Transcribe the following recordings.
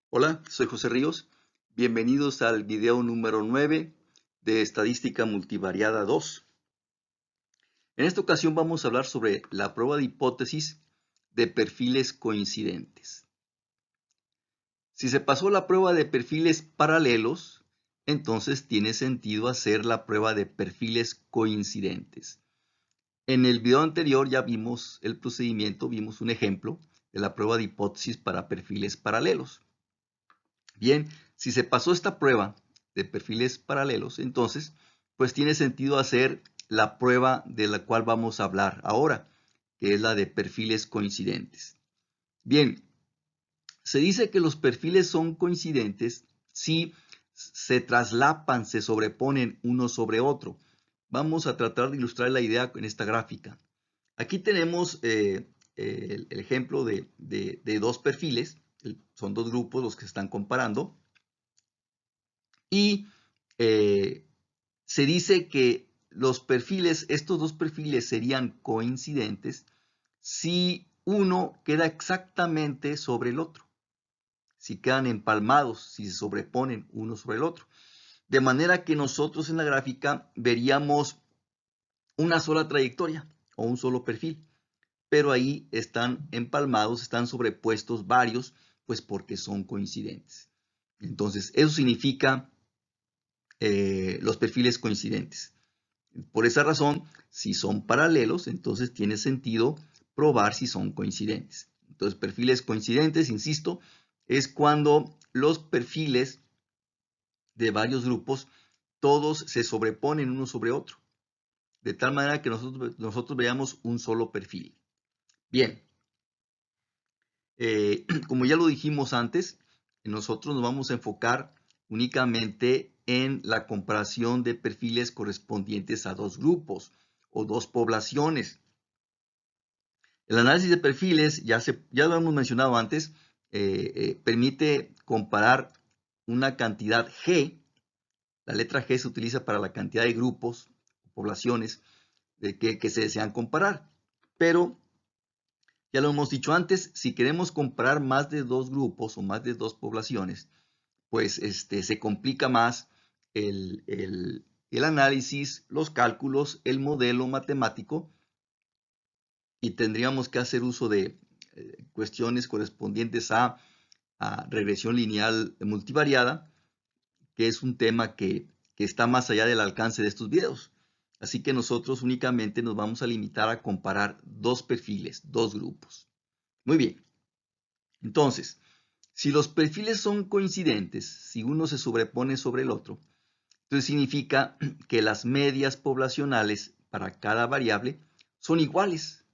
Hola, soy José Ríos. Bienvenidos al video número 9 de Estadística Multivariada 2. En esta ocasión vamos a hablar sobre la prueba de hipótesis de perfiles coincidentes. Si se pasó la prueba de perfiles paralelos, entonces tiene sentido hacer la prueba de perfiles coincidentes. En el video anterior ya vimos el procedimiento, vimos un ejemplo de la prueba de hipótesis para perfiles paralelos. Bien, si se pasó esta prueba de perfiles paralelos, entonces, pues tiene sentido hacer la prueba de la cual vamos a hablar ahora, que es la de perfiles coincidentes. Bien, se dice que los perfiles son coincidentes si se traslapan, se sobreponen uno sobre otro. Vamos a tratar de ilustrar la idea en esta gráfica. Aquí tenemos el ejemplo de dos perfiles, son dos grupos los que se están comparando. Y se dice que los perfiles, estos dos perfiles serían coincidentes si uno queda exactamente sobre el otro, si quedan empalmados, si se sobreponen uno sobre el otro. De manera que nosotros en la gráfica veríamos una sola trayectoria o un solo perfil, pero ahí están empalmados, están sobrepuestos varios, pues porque son coincidentes. Entonces, eso significa los perfiles coincidentes. Por esa razón, si son paralelos, entonces tiene sentido probar si son coincidentes. Entonces, perfiles coincidentes, insisto, es cuando los perfiles de varios grupos, todos se sobreponen uno sobre otro, de tal manera que nosotros veamos un solo perfil. Bien, como ya lo dijimos antes, nosotros nos vamos a enfocar únicamente en la comparación de perfiles correspondientes a dos grupos o dos poblaciones. El análisis de perfiles, ya lo hemos mencionado antes, permite comparar una cantidad G. La letra G se utiliza para la cantidad de grupos, poblaciones que se desean comparar. Pero ya lo hemos dicho antes, si queremos comparar más de dos grupos o más de dos poblaciones, pues se complica más el análisis, los cálculos, el modelo matemático, y tendríamos que hacer uso de cuestiones correspondientes a regresión lineal multivariada, que es un tema que está más allá del alcance de estos videos. Así que nosotros únicamente nos vamos a limitar a comparar dos perfiles, dos grupos. Muy bien. Entonces, si los perfiles son coincidentes, si uno se sobrepone sobre el otro, entonces significa que las medias poblacionales para cada variable son iguales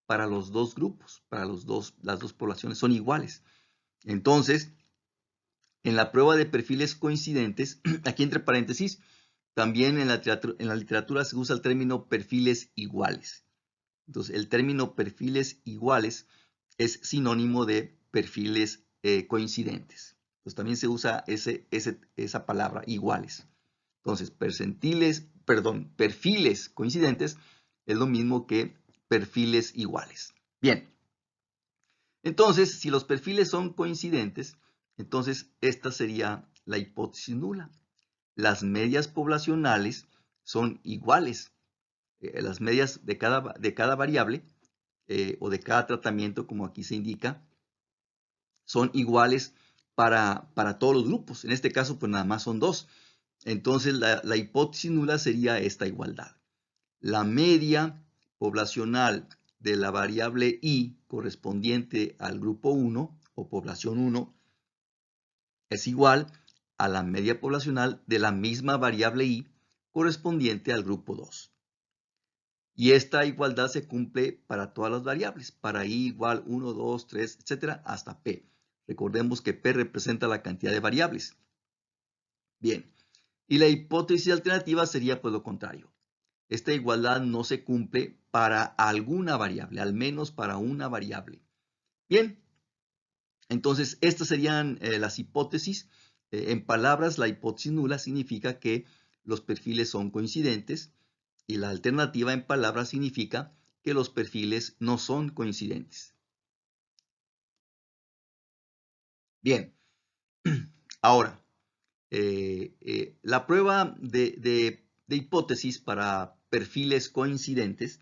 para los dos grupos, para las dos poblaciones son iguales. Entonces, en la prueba de perfiles coincidentes, aquí entre paréntesis, también en la literatura se usa el término perfiles iguales. Entonces, el término perfiles iguales es sinónimo de perfiles coincidentes. Entonces, también se usa esa palabra, iguales. Entonces, perfiles coincidentes es lo mismo que perfiles iguales. Bien, entonces, si los perfiles son coincidentes, entonces esta sería la hipótesis nula. Las medias poblacionales son iguales. Las medias de cada variable o de cada tratamiento, como aquí se indica, son iguales para todos los grupos. En este caso, pues nada más son dos. Entonces, la hipótesis nula sería esta igualdad. La media poblacional de la variable i correspondiente al grupo 1 o población 1 es igual a la media poblacional de la misma variable i correspondiente al grupo 2. Y esta igualdad se cumple para todas las variables, para i igual 1, 2, 3, etcétera, hasta p. Recordemos que p representa la cantidad de variables. Bien, y la hipótesis alternativa sería pues lo contrario. Esta igualdad no se cumple para alguna variable, al menos para una variable. Bien, entonces estas serían las hipótesis. En palabras, la hipótesis nula significa que los perfiles son coincidentes y la alternativa en palabras significa que los perfiles no son coincidentes. Bien, Ahora, la prueba de hipótesis para perfiles coincidentes,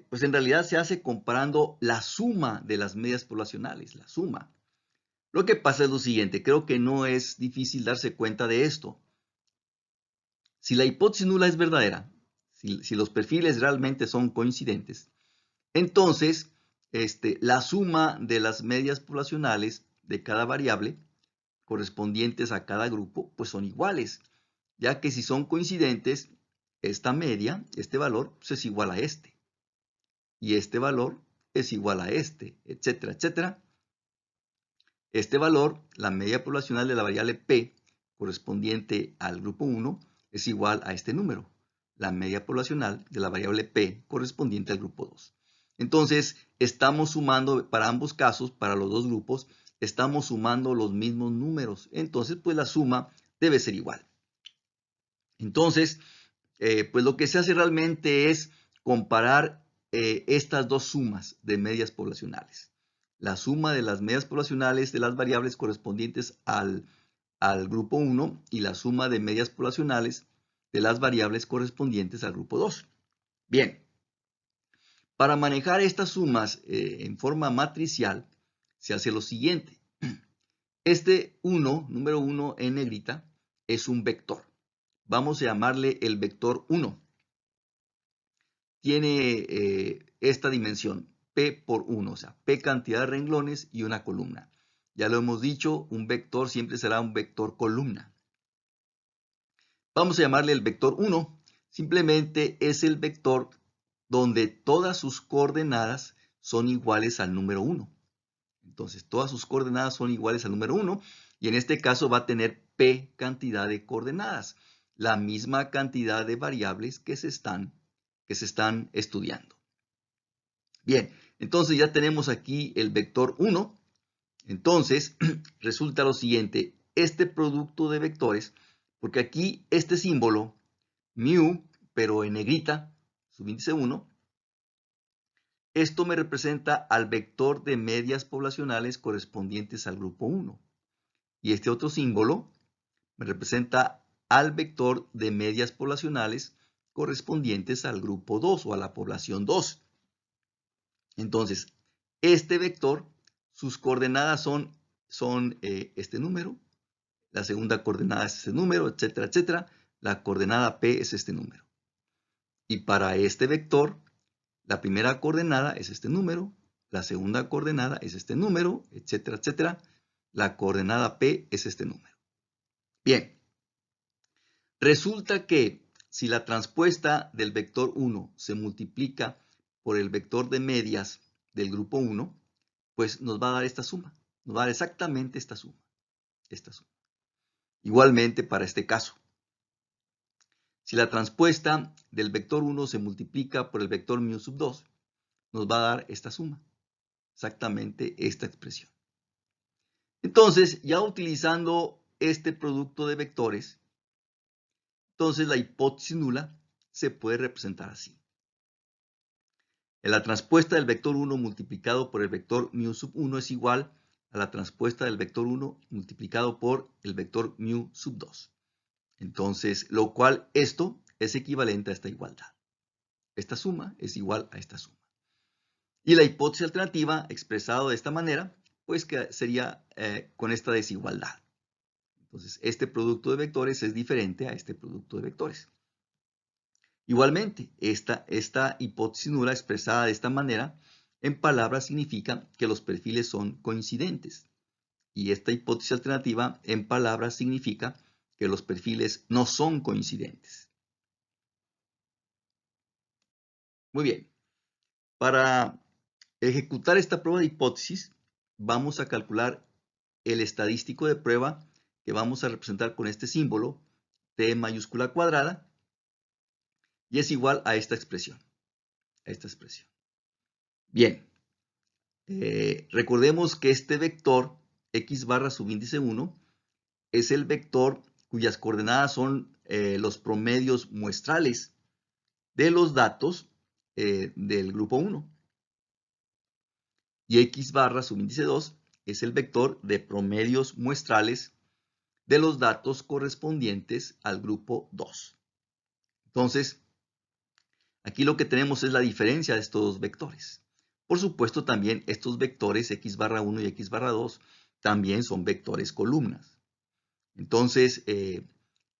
pues en realidad se hace comparando la suma de las medias poblacionales, la suma. Lo que pasa es lo siguiente, creo que no es difícil darse cuenta de esto. Si la hipótesis nula es verdadera, si los perfiles realmente son coincidentes, entonces la suma de las medias poblacionales de cada variable correspondientes a cada grupo, pues son iguales, ya que si son coincidentes, esta media, este valor, pues es igual a este, y este valor es igual a este, etcétera, etcétera. Este valor, la media poblacional de la variable P, correspondiente al grupo 1, es igual a este número, la media poblacional de la variable P, correspondiente al grupo 2. Entonces, estamos sumando, para ambos casos, para los dos grupos, estamos sumando los mismos números. Entonces, pues la suma debe ser igual. Entonces, pues lo que se hace realmente es comparar estas dos sumas de medias poblacionales. La suma de las medias poblacionales de las variables correspondientes al grupo 1 y la suma de medias poblacionales de las variables correspondientes al grupo 2. Bien, para manejar estas sumas en forma matricial, se hace lo siguiente. Este 1, número 1 en negrita, es un vector. Vamos a llamarle el vector 1. Tiene esta dimensión, P por 1, o sea, P cantidad de renglones y una columna. Ya lo hemos dicho, un vector siempre será un vector columna. Vamos a llamarle el vector 1. Simplemente es el vector donde todas sus coordenadas son iguales al número 1. Entonces, todas sus coordenadas son iguales al número 1 y en este caso va a tener P cantidad de coordenadas, la misma cantidad de variables que se están estudiando. Bien, entonces ya tenemos aquí el vector 1. Entonces, resulta lo siguiente, este producto de vectores, porque aquí este símbolo, mu, pero en negrita, subíndice 1, esto me representa al vector de medias poblacionales correspondientes al grupo 1. Y este otro símbolo me representa al vector de medias poblacionales correspondientes al grupo 2 o a la población 2. Entonces, este vector, sus coordenadas son este número, la segunda coordenada es este número, etcétera, etcétera. La coordenada P es este número. Y para este vector, la primera coordenada es este número, la segunda coordenada es este número, etcétera, etcétera. La coordenada P es este número. Bien, resulta que si la transpuesta del vector 1 se multiplica por el vector de medias del grupo 1, pues nos va a dar esta suma. Nos va a dar exactamente esta suma. Igualmente para este caso. Si la transpuesta del vector 1 se multiplica por el vector mu sub 2, nos va a dar esta suma. Exactamente esta expresión. Entonces, ya utilizando este producto de vectores, entonces la hipótesis nula se puede representar así. La transpuesta del vector 1 multiplicado por el vector mu sub 1 es igual a la transpuesta del vector 1 multiplicado por el vector mu sub 2. Entonces, lo cual esto es equivalente a esta igualdad. Esta suma es igual a esta suma. Y la hipótesis alternativa, expresado de esta manera, pues que sería con esta desigualdad. Entonces, este producto de vectores es diferente a este producto de vectores. Igualmente, esta hipótesis nula expresada de esta manera, en palabras significa que los perfiles son coincidentes. Y esta hipótesis alternativa, en palabras, significa que los perfiles no son coincidentes. Muy bien. Para ejecutar esta prueba de hipótesis, vamos a calcular el estadístico de prueba que vamos a representar con este símbolo, T mayúscula cuadrada, y es igual a esta expresión. Bien, recordemos que este vector, x barra subíndice 1, es el vector cuyas coordenadas son los promedios muestrales de los datos del grupo 1. Y x barra subíndice 2 es el vector de promedios muestrales de los datos correspondientes al grupo 2. Entonces, aquí lo que tenemos es la diferencia de estos dos vectores. Por supuesto, también estos vectores x barra 1 y x barra 2 también son vectores columnas. Entonces,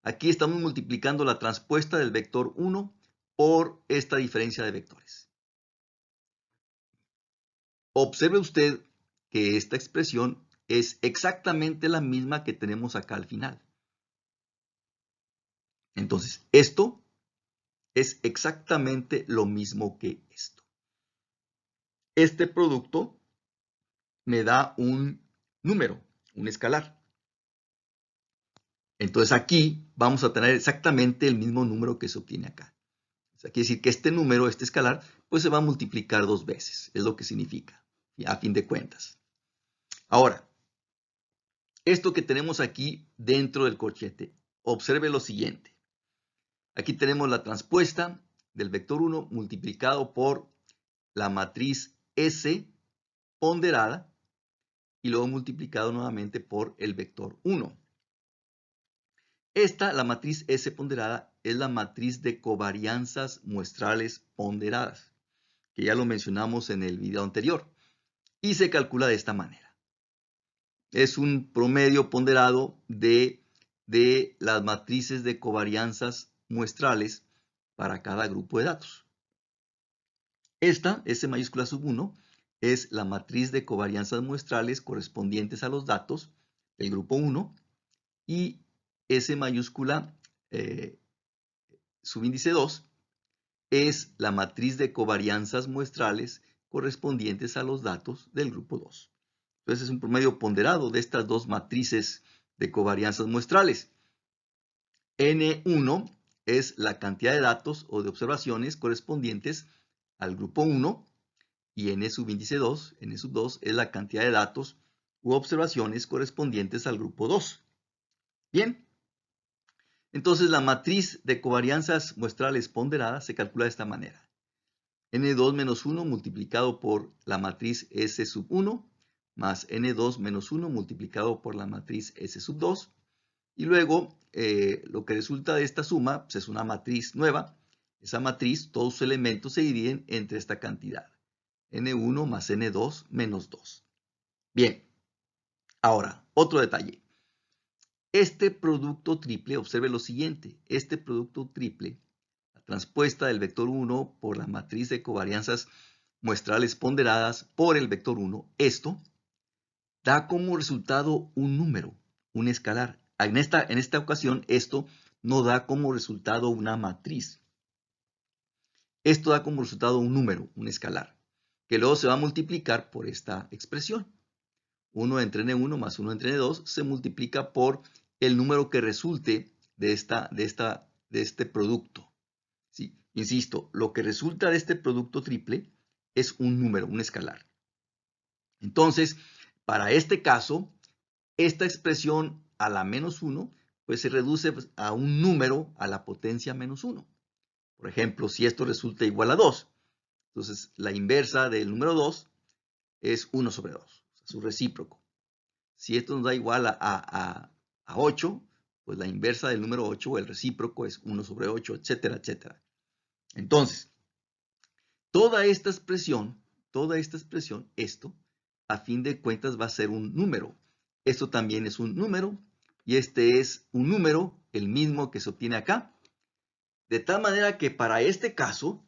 aquí estamos multiplicando la transpuesta del vector 1 por esta diferencia de vectores. Observe usted que esta expresión es exactamente la misma que tenemos acá al final. Entonces, esto es exactamente lo mismo que esto. Este producto me da un número, un escalar. Entonces aquí vamos a tener exactamente el mismo número que se obtiene acá. O sea, quiere decir que este número, este escalar, pues se va a multiplicar 2 veces. Es lo que significa, a fin de cuentas. Ahora, esto que tenemos aquí dentro del corchete, observe lo siguiente. Aquí tenemos la transpuesta del vector 1 multiplicado por la matriz S ponderada y luego multiplicado nuevamente por el vector 1. La matriz S ponderada, es la matriz de covarianzas muestrales ponderadas, que ya lo mencionamos en el video anterior, y se calcula de esta manera. Es un promedio ponderado de las matrices de covarianzas muestrales para cada grupo de datos. Esta, S mayúscula sub 1, es la matriz de covarianzas muestrales correspondientes a los datos del grupo 1 y S mayúscula subíndice 2 es la matriz de covarianzas muestrales correspondientes a los datos del grupo 2. Entonces es un promedio ponderado de estas dos matrices de covarianzas muestrales. N1 es la cantidad de datos o de observaciones correspondientes al grupo 1 y N subíndice 2, N sub 2 es la cantidad de datos u observaciones correspondientes al grupo 2. Bien, entonces la matriz de covarianzas muestrales ponderadas se calcula de esta manera. N2 menos 1 multiplicado por la matriz S sub 1 más N2 menos 1 multiplicado por la matriz S sub 2. Y luego lo que resulta de esta suma pues es una matriz nueva. Esa matriz, todos sus elementos se dividen entre esta cantidad. N1 más N2 menos 2. Bien, ahora, otro detalle. Este producto triple, observe lo siguiente, este producto triple, la transpuesta del vector 1 por la matriz de covarianzas muestrales ponderadas por el vector 1, esto da como resultado un número, un escalar. En esta ocasión, esto no da como resultado una matriz. Esto da como resultado un número, un escalar, que luego se va a multiplicar por esta expresión. 1 entre N1 más 1 entre N2 se multiplica por el número que resulte de este producto. ¿Sí? Insisto, lo que resulta de este producto triple es un número, un escalar. Entonces, para este caso, esta expresión a la menos 1, pues se reduce a un número a la potencia menos 1. Por ejemplo, si esto resulta igual a 2, entonces la inversa del número 2 es 1 sobre 2, o sea, su recíproco. Si esto nos da igual a 8, pues la inversa del número 8 o el recíproco es 1 sobre 8, etcétera, etcétera. Entonces, toda esta expresión, esto, a fin de cuentas va a ser un número. Esto también es un número y este es un número, el mismo que se obtiene acá. De tal manera que para este caso,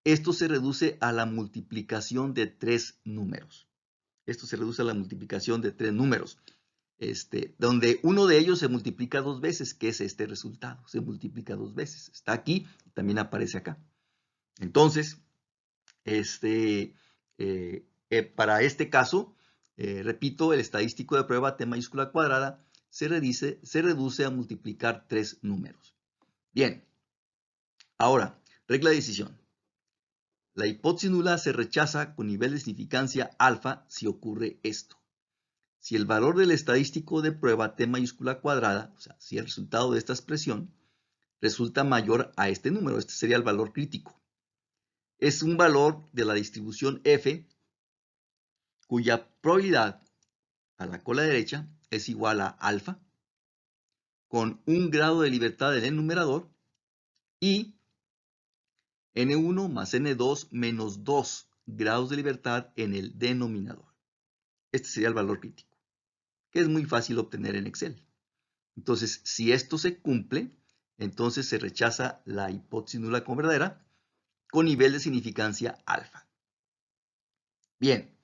esto se reduce a la multiplicación de 3 números. Esto se reduce a la multiplicación de 3 números, donde uno de ellos se multiplica 2 veces, que es este resultado. Se multiplica 2 veces. Está aquí y también aparece acá. Entonces, para este caso, repito, el estadístico de prueba T mayúscula cuadrada se reduce a multiplicar 3 números. Bien, ahora, regla de decisión. La hipótesis nula se rechaza con nivel de significancia alfa si ocurre esto. Si el valor del estadístico de prueba T mayúscula cuadrada, o sea, si el resultado de esta expresión resulta mayor a este número, este sería el valor crítico. Es un valor de la distribución F cuya probabilidad a la cola derecha es igual a alfa, con un grado de libertad en el numerador, y n1 más n2 menos 2 grados de libertad en el denominador. Este sería el valor crítico, que es muy fácil obtener en Excel. Entonces, si esto se cumple, entonces se rechaza la hipótesis nula como verdadera con nivel de significancia alfa. Bien,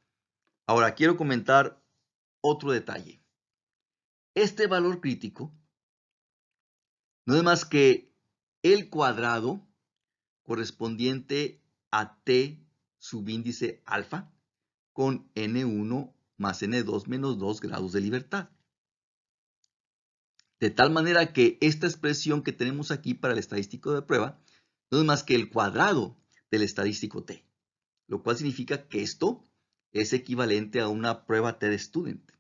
ahora quiero comentar otro detalle. Este valor crítico no es más que el cuadrado correspondiente a t subíndice alfa con n1 más n2 menos 2 grados de libertad. De tal manera que esta expresión que tenemos aquí para el estadístico de prueba no es más que el cuadrado del estadístico t, lo cual significa que esto es equivalente a una prueba t de student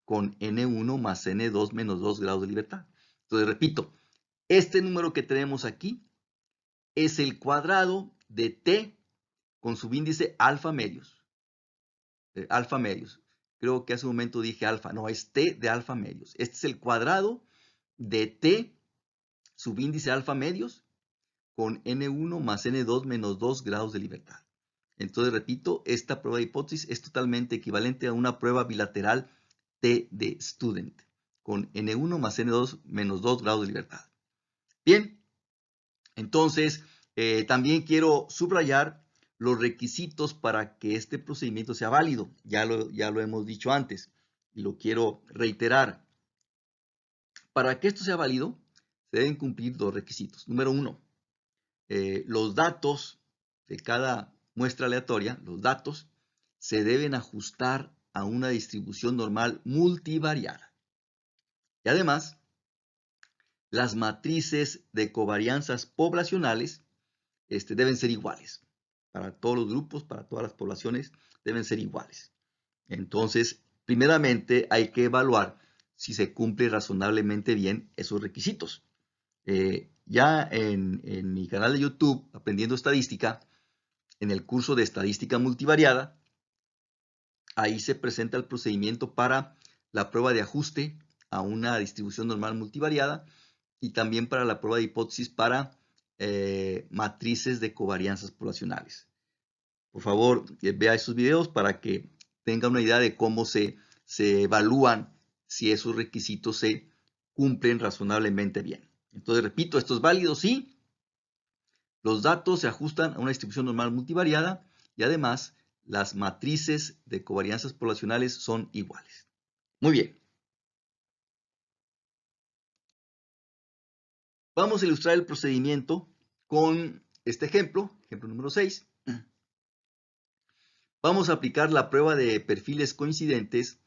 con n1 más n2 menos 2 grados de libertad. Entonces, repito, este número que tenemos aquí es el cuadrado de t con subíndice alfa medios. Alfa medios. Creo que hace un momento dije alfa. No, es t de alfa medios. Este es el cuadrado de t subíndice alfa medios con n1 más n2 menos 2 grados de libertad. Entonces, repito, esta prueba de hipótesis es totalmente equivalente a una prueba bilateral t de student con n1 más n2 menos 2 grados de libertad. Bien, entonces también quiero subrayar los requisitos para que este procedimiento sea válido. Ya lo hemos dicho antes y lo quiero reiterar. Para que esto sea válido, se deben cumplir dos requisitos. Número uno, los datos de cada muestra aleatoria, los datos, se deben ajustar a una distribución normal multivariada. Y además, las matrices de covarianzas poblacionales deben ser iguales. Para todos los grupos, para todas las poblaciones, deben ser iguales. Entonces, primeramente hay que evaluar si se cumple razonablemente bien esos requisitos. Ya en mi canal de YouTube, Aprendiendo Estadística, en el curso de Estadística Multivariada, ahí se presenta el procedimiento para la prueba de ajuste a una distribución normal multivariada y también para la prueba de hipótesis para matrices de covarianzas poblacionales. Por favor, vea esos videos para que tenga una idea de cómo se evalúan si esos requisitos se cumplen razonablemente bien. Entonces, repito, esto es válido si los datos se ajustan a una distribución normal multivariada y además las matrices de covarianzas poblacionales son iguales. Muy bien. Vamos a ilustrar el procedimiento con este ejemplo, ejemplo número 6. Vamos a aplicar la prueba de perfiles coincidentes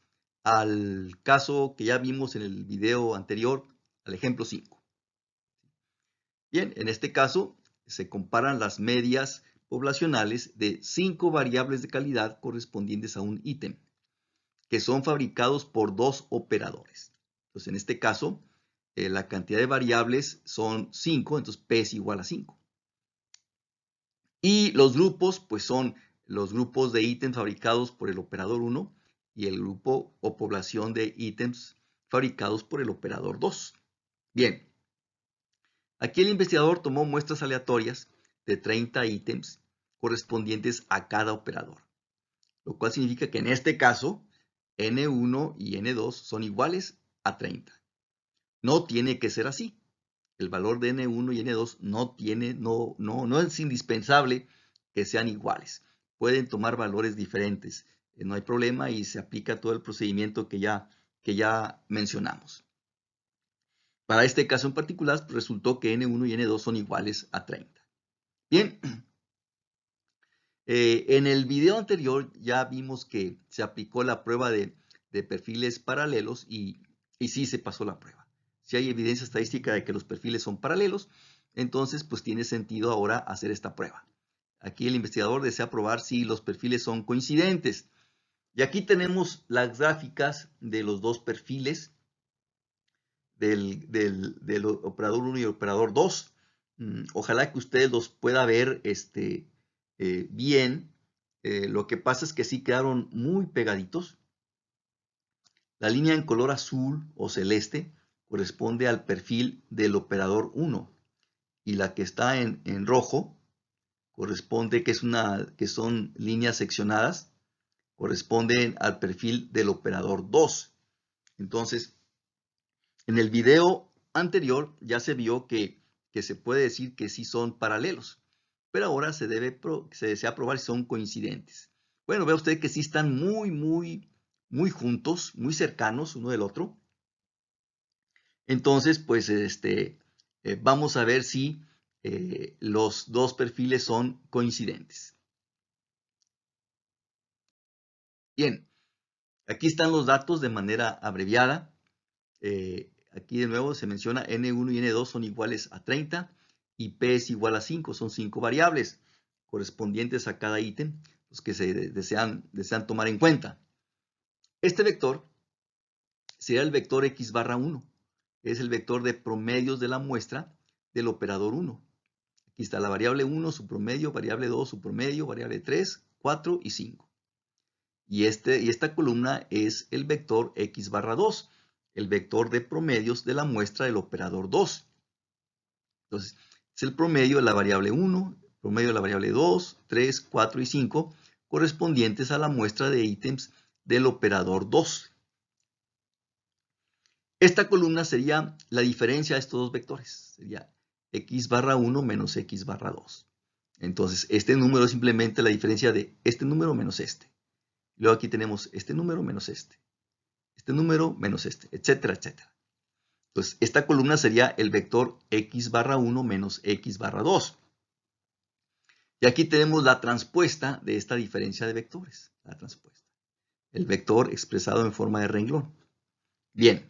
al caso que ya vimos en el video anterior, al ejemplo 5. Bien, en este caso se comparan las medias poblacionales de 5 variables de calidad correspondientes a un ítem, que son fabricados por 2 operadores. Entonces, en este caso, la cantidad de variables son 5, entonces P es igual a 5. Y los grupos, pues son los grupos de ítems fabricados por el operador 1 y el grupo o población de ítems fabricados por el operador 2. Bien, aquí el investigador tomó muestras aleatorias de 30 ítems correspondientes a cada operador, lo cual significa que en este caso N1 y N2 son iguales a 30. No tiene que ser así. El valor de N1 y N2 no es indispensable que sean iguales. Pueden tomar valores diferentes. No hay problema y se aplica todo el procedimiento que ya mencionamos. Para este caso en particular, resultó que N1 y N2 son iguales a 30. Bien, en el video anterior ya vimos que se aplicó la prueba de perfiles paralelos y sí se pasó la prueba. Si hay evidencia estadística de que los perfiles son paralelos, entonces pues tiene sentido ahora hacer esta prueba. Aquí el investigador desea probar si los perfiles son coincidentes. Y aquí tenemos las gráficas de los dos perfiles del operador 1 y el operador 2. Ojalá que ustedes los puedan ver bien. Lo que pasa es que sí quedaron muy pegaditos. La línea en color azul o celeste corresponde al perfil del operador 1 y la que está en rojo corresponde, que son líneas seccionadas, corresponden al perfil del operador 2. Entonces, en el video anterior ya se vio que se puede decir que sí son paralelos, pero ahora se desea probar si son coincidentes. Bueno, ve usted que sí están muy juntos, muy cercanos uno del otro. Entonces, pues, vamos a ver si los dos perfiles son coincidentes. Bien, aquí están los datos de manera abreviada. Aquí de nuevo se menciona N1 y N2 son iguales a 30 y P es igual a 5. Son 5 variables correspondientes a cada ítem, los que se desean tomar en cuenta. Este vector será el vector X barra 1. Es el vector de promedios de la muestra del operador 1. Aquí está la variable 1, su promedio, variable 2, su promedio, variable 3, 4 y 5. Y esta columna es el vector X barra 2, el vector de promedios de la muestra del operador 2. Entonces, es el promedio de la variable 1, promedio de la variable 2, 3, 4 y 5, correspondientes a la muestra de ítems del operador 2. Esta columna sería la diferencia de estos dos vectores. Sería X barra 1 menos X barra 2. Entonces, este número es simplemente la diferencia de este número menos este. Luego aquí tenemos este número menos este número menos este, etcétera, etcétera. Entonces, esta columna sería el vector X barra 1 menos X barra 2. Y aquí tenemos la transpuesta de esta diferencia de vectores. La transpuesta. El vector expresado en forma de renglón. Bien.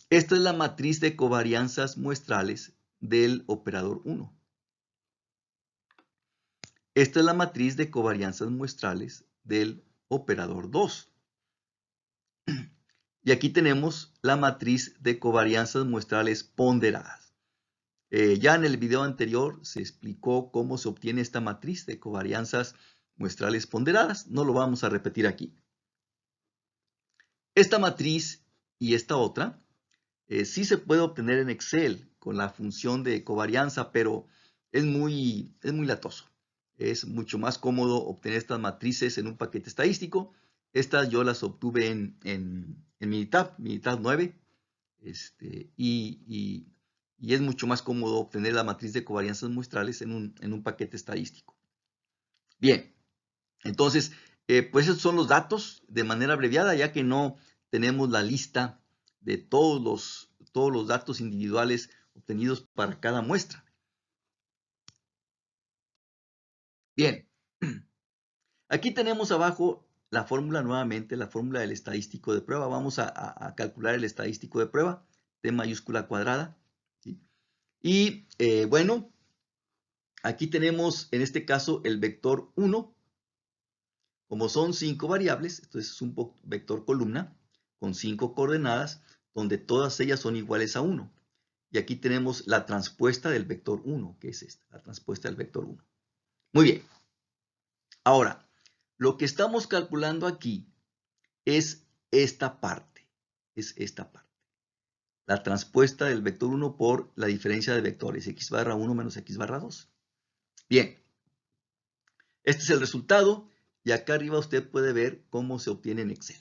Esta es la matriz de covarianzas muestrales del operador 1. Esta es la matriz de covarianzas muestrales del operador 2. Y aquí tenemos la matriz de covarianzas muestrales ponderadas. Ya en el video anterior se explicó cómo se obtiene esta matriz de covarianzas muestrales ponderadas. No lo vamos a repetir aquí. Esta matriz y esta otra sí se puede obtener en Excel con la función de covarianza, pero es muy latoso. Es mucho más cómodo obtener estas matrices en un paquete estadístico. Estas yo las obtuve en Minitab 9. Y es mucho más cómodo obtener la matriz de covarianzas muestrales en un paquete estadístico. Bien, entonces, pues esos son los datos de manera abreviada, ya que no tenemos la lista de todos los datos individuales obtenidos para cada muestra. Bien, aquí tenemos abajo la fórmula nuevamente, la fórmula del estadístico de prueba. Vamos a calcular el estadístico de prueba, T mayúscula cuadrada. ¿Sí? Y bueno, aquí tenemos en este caso el vector 1. Como son 5 variables, entonces es un vector columna con 5 coordenadas, donde todas ellas son iguales a 1. Y aquí tenemos la transpuesta del vector 1, que es esta, la transpuesta del vector 1. Muy bien. Ahora, lo que estamos calculando aquí es esta parte. Es esta parte. La transpuesta del vector 1 por la diferencia de vectores, x barra 1 menos x barra 2. Bien. Este es el resultado y acá arriba usted puede ver cómo se obtiene en Excel.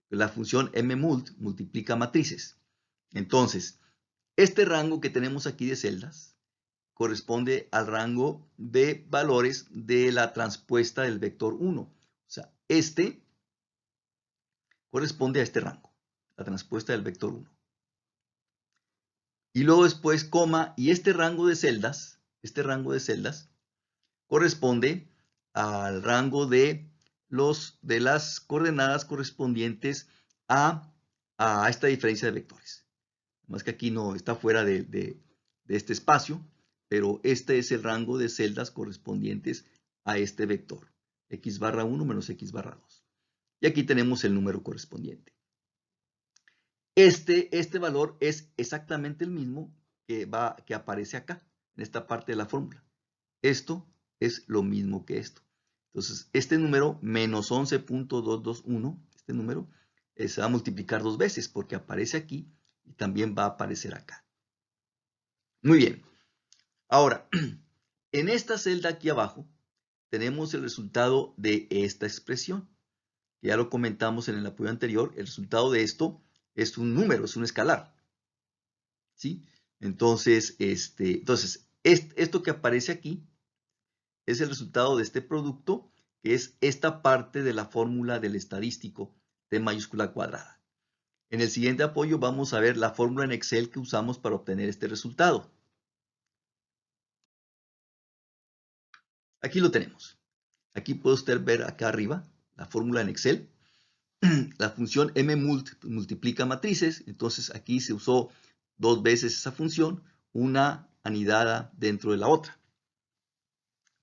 La función mmult multiplica matrices. Entonces, este rango que tenemos aquí de celdas corresponde al rango de valores de la transpuesta del vector 1. O sea, este corresponde a este rango, la transpuesta del vector 1. Y luego después, coma, y este rango de celdas corresponde al rango de las coordenadas correspondientes a esta diferencia de vectores. Más que aquí no está fuera de este espacio, pero este es el rango de celdas correspondientes a este vector, x barra 1 menos x barra 2. Y aquí tenemos el número correspondiente. Este valor es exactamente el mismo que aparece acá, en esta parte de la fórmula. Esto es lo mismo que esto. Entonces, este número, menos 11.221, este número, se va a multiplicar 2 veces porque aparece aquí y también va a aparecer acá. Muy bien. Ahora, en esta celda aquí abajo tenemos el resultado de esta expresión. Ya lo comentamos en el apoyo anterior. El resultado de esto es un número, es un escalar. ¿Sí? Entonces, esto que aparece aquí es el resultado de este producto, que es esta parte de la fórmula del estadístico T mayúscula cuadrada. En el siguiente apoyo vamos a ver la fórmula en Excel que usamos para obtener este resultado. Aquí lo tenemos. Aquí puede usted ver acá arriba la fórmula en Excel. La función mmult multiplica matrices, entonces aquí se usó 2 veces esa función, una anidada dentro de la otra.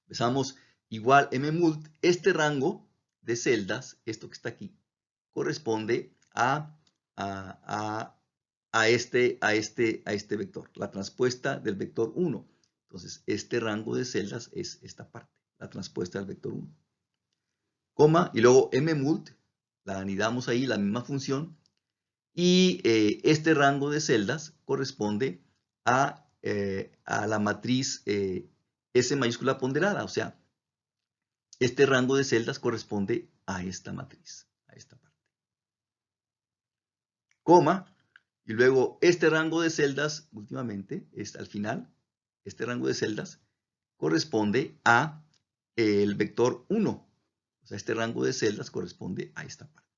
Empezamos igual mmult, este rango de celdas, esto que está aquí, corresponde a este vector, la transpuesta del vector 1. Entonces, este rango de celdas es esta parte, la transpuesta del vector 1. Coma, y luego mmult, la anidamos ahí, la misma función, y este rango de celdas corresponde a la matriz S mayúscula ponderada, o sea, este rango de celdas corresponde a esta matriz, a esta parte. Coma, y luego este rango de celdas, últimamente, al final, este rango de celdas corresponde a el vector 1. O sea, este rango de celdas corresponde a esta parte.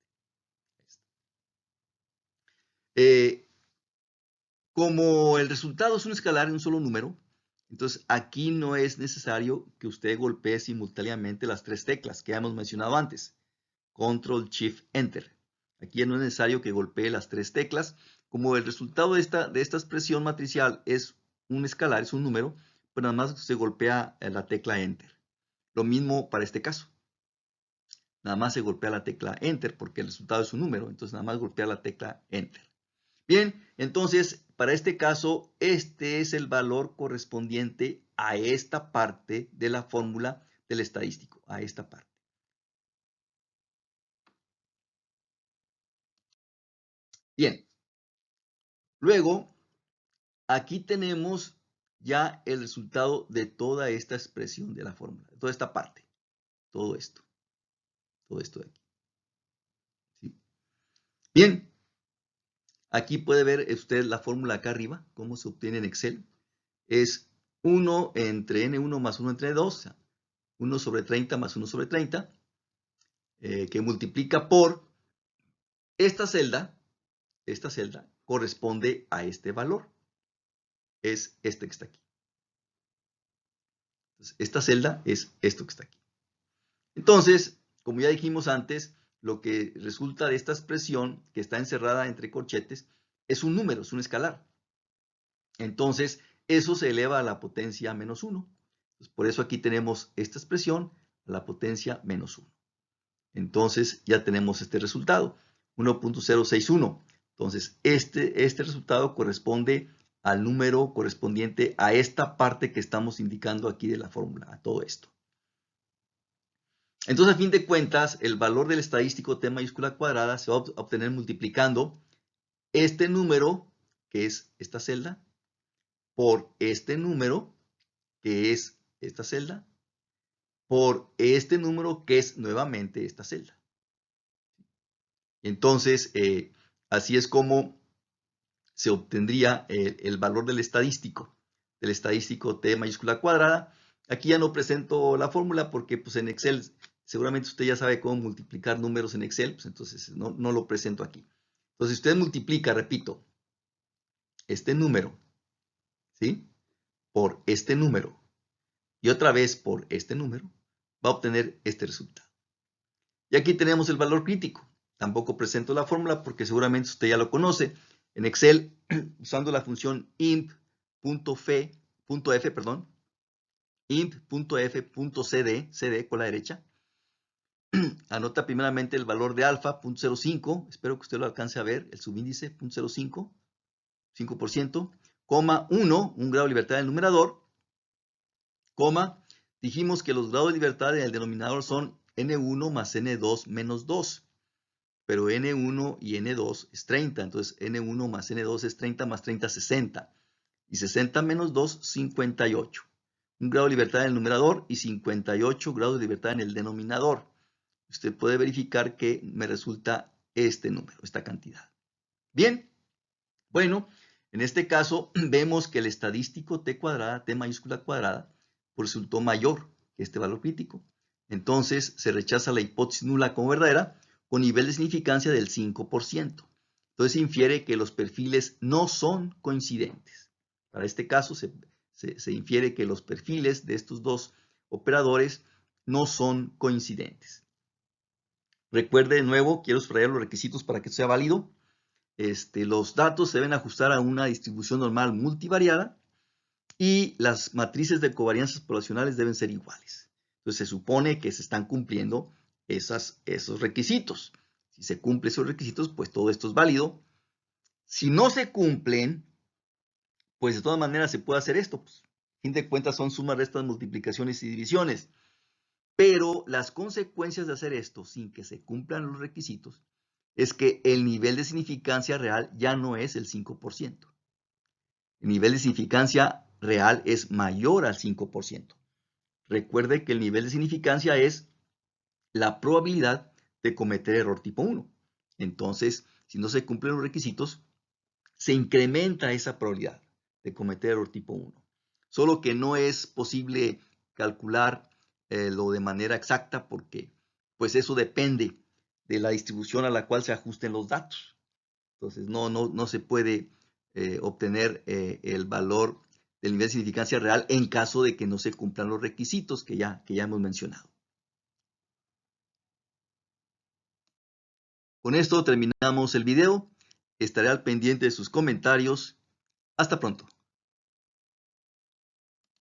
Como el resultado es un escalar en un solo número, entonces aquí no es necesario que usted golpee simultáneamente las 3 teclas que hemos mencionado antes. Control, Shift, Enter. Aquí no es necesario que golpee las 3 teclas. Como el resultado de esta expresión matricial es un escalar, es un número, pues nada más se golpea la tecla Enter. Lo mismo para este caso. Nada más se golpea la tecla Enter porque el resultado es un número, entonces nada más golpea la tecla Enter. Bien, entonces, para este caso, este es el valor correspondiente a esta parte de la fórmula del estadístico, a esta parte. Bien, luego, aquí tenemos ya el resultado de toda esta expresión de la fórmula, de toda esta parte, todo esto de aquí. ¿Sí? Bien, aquí puede ver usted la fórmula acá arriba, cómo se obtiene en Excel. Es 1 entre n1 más 1 entre 2, o sea, 1 sobre 30 más 1 sobre 30, que multiplica por esta celda corresponde a este valor. Es este que está aquí. Entonces, esta celda es esto que está aquí. Entonces, como ya dijimos antes, lo que resulta de esta expresión que está encerrada entre corchetes es un número, es un escalar. Entonces, eso se eleva a la potencia menos 1. Entonces, por eso aquí tenemos esta expresión a la potencia menos 1. Entonces, ya tenemos este resultado, 1.061. Entonces, este resultado corresponde al número correspondiente a esta parte que estamos indicando aquí de la fórmula, a todo esto. Entonces, a fin de cuentas, el valor del estadístico T mayúscula cuadrada se va a obtener multiplicando este número, que es esta celda, por este número, que es esta celda, por este número, que es nuevamente esta celda. Entonces, así es como se obtendría el valor del estadístico T mayúscula cuadrada. Aquí ya no presento la fórmula porque pues, en Excel seguramente usted ya sabe cómo multiplicar números en Excel, pues, entonces no lo presento aquí. Entonces, si usted multiplica, repito, este número, ¿sí? Por este número y otra vez por este número, va a obtener este resultado. Y aquí tenemos el valor crítico. Tampoco presento la fórmula porque seguramente usted ya lo conoce. En Excel, usando la función imp.f, imp.f.cd, con la derecha, anota primeramente el valor de alfa, 0.05, espero que usted lo alcance a ver, el subíndice, 0.05, 5%, coma 1, un grado de libertad en el numerador, coma, dijimos que los grados de libertad en el denominador son n1 más n2 menos 2. pero N1 y N2 es 30. Entonces N1 más N2 es 30 más 30, 60. Y 60 menos 2, 58. Un grado de libertad en el numerador y 58 grados de libertad en el denominador. Usted puede verificar que me resulta este número, esta cantidad. Bien, bueno, en este caso vemos que el estadístico t cuadrada, t mayúscula cuadrada, resultó mayor que este valor crítico. Entonces se rechaza la hipótesis nula como verdadera con nivel de significancia del 5%. Entonces se infiere que los perfiles no son coincidentes. Para este caso se infiere que los perfiles de estos dos operadores no son coincidentes. Recuerde de nuevo, quiero subrayar los requisitos para que esto sea válido. Los datos se deben ajustar a una distribución normal multivariada y las matrices de covarianzas poblacionales deben ser iguales. Entonces se supone que se están cumpliendo esos requisitos. Si se cumplen esos requisitos, pues todo esto es válido. Si no se cumplen, pues de todas maneras se puede hacer esto. Pues, a fin de cuentas son sumas, restas, multiplicaciones y divisiones. Pero las consecuencias de hacer esto sin que se cumplan los requisitos es que el nivel de significancia real ya no es el 5%. El nivel de significancia real es mayor al 5%. Recuerde que el nivel de significancia es la probabilidad de cometer error tipo 1. Entonces, si no se cumplen los requisitos, se incrementa esa probabilidad de cometer error tipo 1. Solo que no es posible calcular lo de manera exacta porque pues eso depende de la distribución a la cual se ajusten los datos. Entonces no se puede obtener el valor del nivel de significancia real en caso de que no se cumplan los requisitos que ya hemos mencionado. Con esto terminamos el video. Estaré al pendiente de sus comentarios. Hasta pronto.